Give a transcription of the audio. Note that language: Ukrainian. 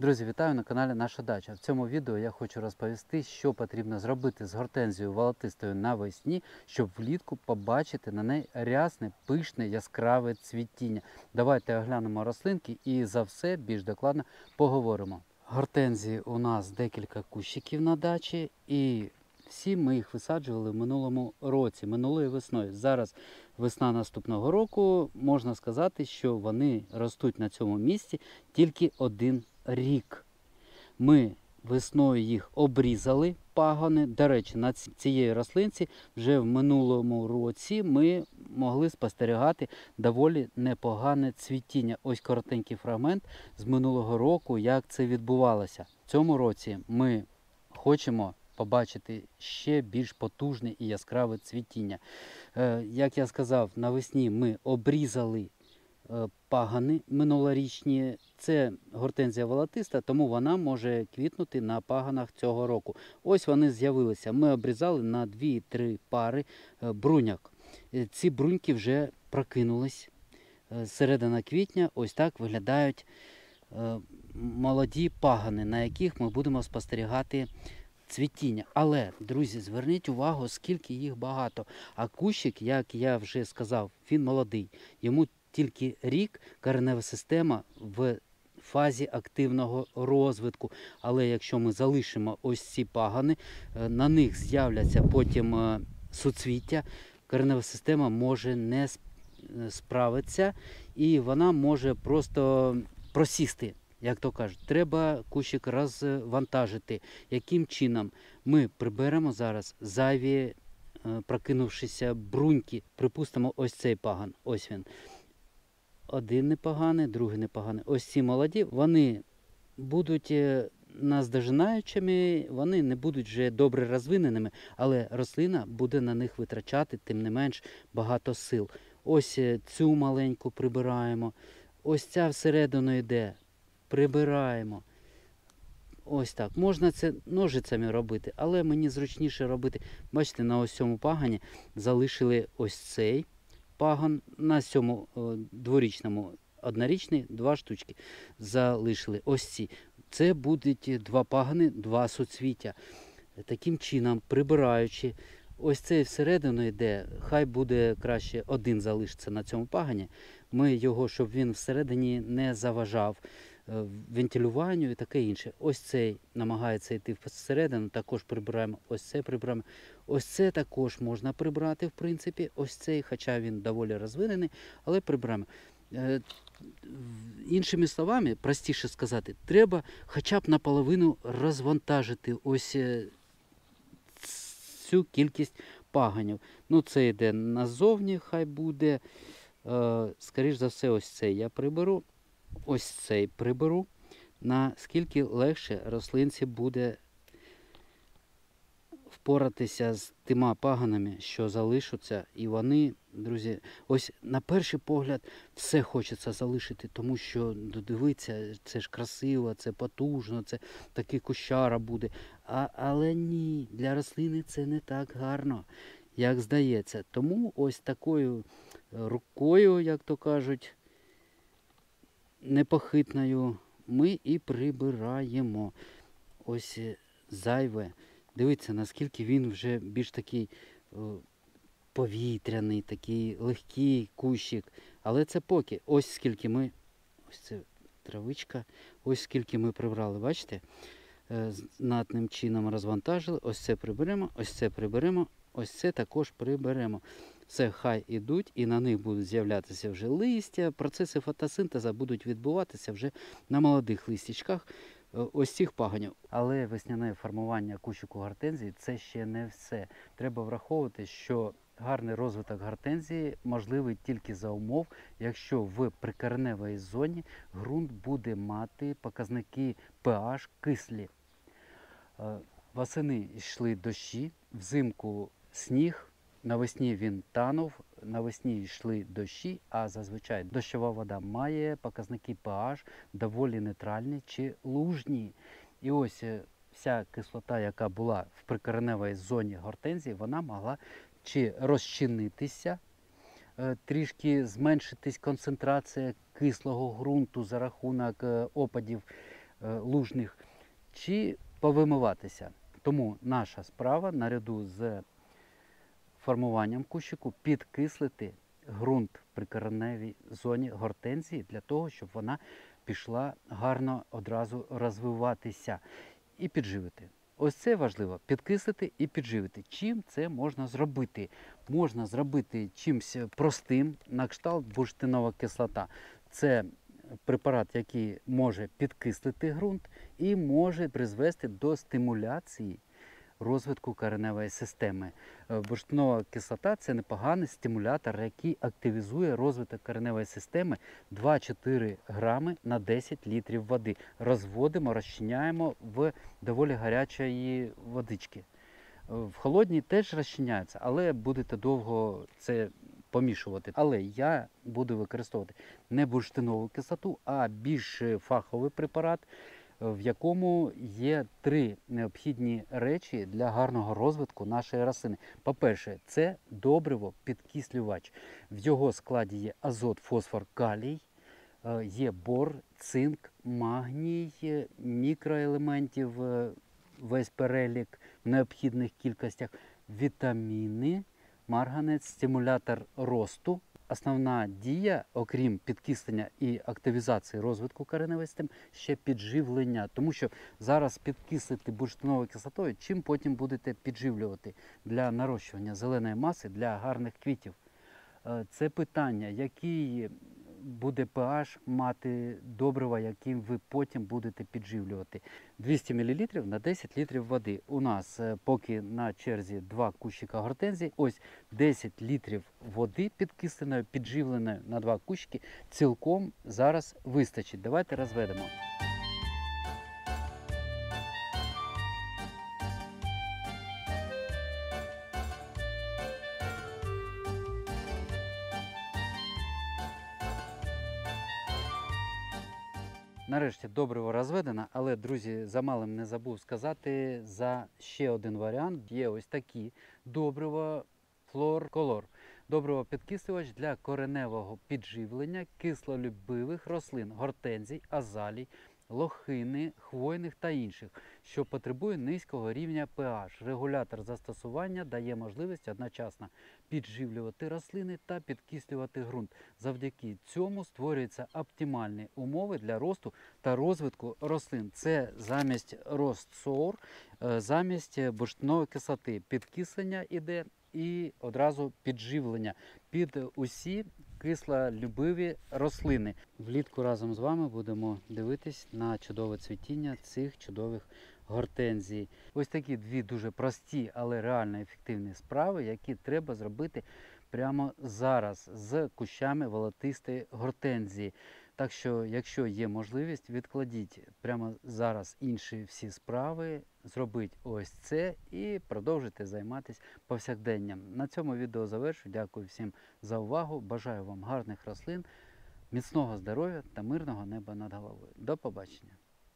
Друзі, вітаю на каналі Наша Дача. В цьому відео я хочу розповісти, що потрібно зробити з гортензією волотистою навесні, щоб влітку побачити на неї рясне, пишне, яскраве цвітіння. Давайте оглянемо рослинки і за все більш докладно поговоримо. Гортензії у нас декілька кущиків на дачі, і всі ми їх висаджували в минулому році, минулої весною. Зараз весна наступного року, можна сказати, що вони ростуть на цьому місці тільки один рік. Ми весною їх обрізали, пагони. До речі, на цієї рослинці вже в минулому році ми могли спостерігати доволі непогане цвітіння. Ось коротенький фрагмент з минулого року, як це відбувалося. В цьому році ми хочемо побачити ще більш потужне і яскраве цвітіння. Як я сказав, навесні ми обрізали пагани минулорічні. Це гортензія волотиста, тому вона може квітнути на паганах цього року. Ось вони з'явилися. Ми обрізали на 2-3 пари бруньок. Ці бруньки вже прокинулись. Середина квітня ось так виглядають молоді пагани, на яких ми будемо спостерігати цвітіння. Але, друзі, зверніть увагу, скільки їх багато. А кущик, як я вже сказав, він молодий. Йому тільки рік, коренева система в фазі активного розвитку. Але якщо ми залишимо ось ці пагани, на них з'являться потім суцвіття, коренева система може не справитися і вона може просто просісти. Як то кажуть, треба кущик розвантажити. Яким чином? Ми приберемо зараз зайві прокинувшися бруньки. Припустимо, ось цей паган. Ось він. Один непоганий, другий непоганий. Ось ці молоді, вони будуть наздожинаючими, вони не будуть вже добре розвиненими, але рослина буде на них витрачати, тим не менш, багато сил. Ось цю маленьку прибираємо. Ось ця всередину йде. Прибираємо. Ось так. Можна це ножицями робити, але мені зручніше робити. Бачите, на ось цьому пагані залишили ось цей паган. На цьому дворічному однорічний 2 штучки залишили. Ось ці. Це будуть 2 пагани, 2 суцвіття. Таким чином, прибираючи, ось цей всередину йде, хай буде краще один залишиться на цьому пагані. Ми його, щоб він всередині не заважав вентилюванню і таке інше. Ось цей намагається йти всередину, також прибираємо, ось це прибираємо. Ось це також можна прибрати, в принципі, ось цей, хоча він доволі розвинений, але прибираємо. Іншими словами, простіше сказати, треба хоча б наполовину розвантажити ось цю кількість паганів. Ну, це йде назовні, хай буде. Скоріш за все, ось цей я приберу. Ось цей приберу. Наскільки легше рослинці буде впоратися з тима паганами, що залишаться. І вони, друзі, ось на перший погляд все хочеться залишити, тому що, дивіться, це ж красиво, це потужно, це такий кущара буде. Але ні, для рослини це не так гарно, як здається. Тому ось такою рукою, як то кажуть, непохитною, ми і прибираємо ось зайве. Дивіться, наскільки він вже більш такий повітряний, такий легкий кущик. Але це поки. Ось скільки ми, ось це травичка, ось скільки ми прибрали, бачите? Знатним чином розвантажили. Ось це приберемо, ось це приберемо, ось це також приберемо. Все, хай ідуть, і на них будуть з'являтися вже листя, процеси фотосинтезу будуть відбуватися вже на молодих листячках ось цих паганів. Але весняне формування кущику гортензії – це ще не все. Треба враховувати, що гарний розвиток гортензії можливий тільки за умов, якщо в прикореневій зоні ґрунт буде мати показники pH кислі. Восени йшли дощі, взимку сніг. Навесні він танув, навесні йшли дощі, а зазвичай дощова вода має показники pH доволі нейтральні чи лужні. І ось вся кислота, яка була в прикореневій зоні гортензії, вона могла чи розчинитися, трішки зменшитись концентрація кислого ґрунту за рахунок опадів лужних, чи повимиватися. Тому наша справа наряду з формуванням кущику підкислити ґрунт при кореневій зоні гортензії для того, щоб вона пішла гарно одразу розвиватися і підживити. Ось це важливо – підкислити і підживити. Чим це можна зробити? Можна зробити чимось простим, на кшталт бурштинова кислота. Це препарат, який може підкислити ґрунт і може призвести до стимуляції розвитку кореневої системи. Бурштинова кислота – це непоганий стимулятор, який активізує розвиток кореневої системи 2-4 грами на 10 літрів води. Розводимо, розчиняємо в доволі гарячої водички. В холодній теж розчиняється, але будете довго це помішувати. Але я буду використовувати не бурштинову кислоту, а більш фаховий препарат, в якому є 3 необхідні речі для гарного розвитку нашої рослини. По-перше, це добриво-підкислювач. В його складі є азот, фосфор, калій, є бор, цинк, магній, мікроелементів, весь перелік в необхідних кількостях, вітаміни, марганець, стимулятор росту. Основна дія, окрім підкислення і активізації розвитку кореневої системи, ще підживлення. Тому що зараз підкислити бурштиновою кислотою, чим потім будете підживлювати для нарощування зеленої маси, для гарних квітів. Це питання, який буде pH мати добрива, яким ви потім будете підживлювати. 200 мл на 10 літрів води. У нас поки на черзі 2 кущика гортензії, ось 10 літрів води підкисленої, підживленої на 2 кущики, цілком зараз вистачить. Давайте розведемо. Нарешті добриво розведено, але, друзі, замалим не забув сказати за ще один варіант. Є ось такі добрива флор-колор. Добриво-підкислювач для кореневого підживлення кислолюбивих рослин, гортензій, азалій, лохини, хвойних та інших, що потребує низького рівня pH. Регулятор застосування дає можливість одночасно підживлювати рослини та підкислювати ґрунт. Завдяки цьому створюються оптимальні умови для росту та розвитку рослин. Це замість Ростсор, замість бурштинової кислоти. Підкислення іде і одразу підживлення під усі кислолюбиві рослини. Влітку разом з вами будемо дивитись на чудове цвітіння цих чудових гортензій. Ось такі 2 дуже прості, але реально ефективні справи, які треба зробити прямо зараз з кущами волотистої гортензії. Так що, якщо є можливість, відкладіть прямо зараз інші всі справи, зробіть ось це і продовжуйте займатися повсякденням. На цьому відео завершу. Дякую всім за увагу. Бажаю вам гарних рослин, міцного здоров'я та мирного неба над головою. До побачення!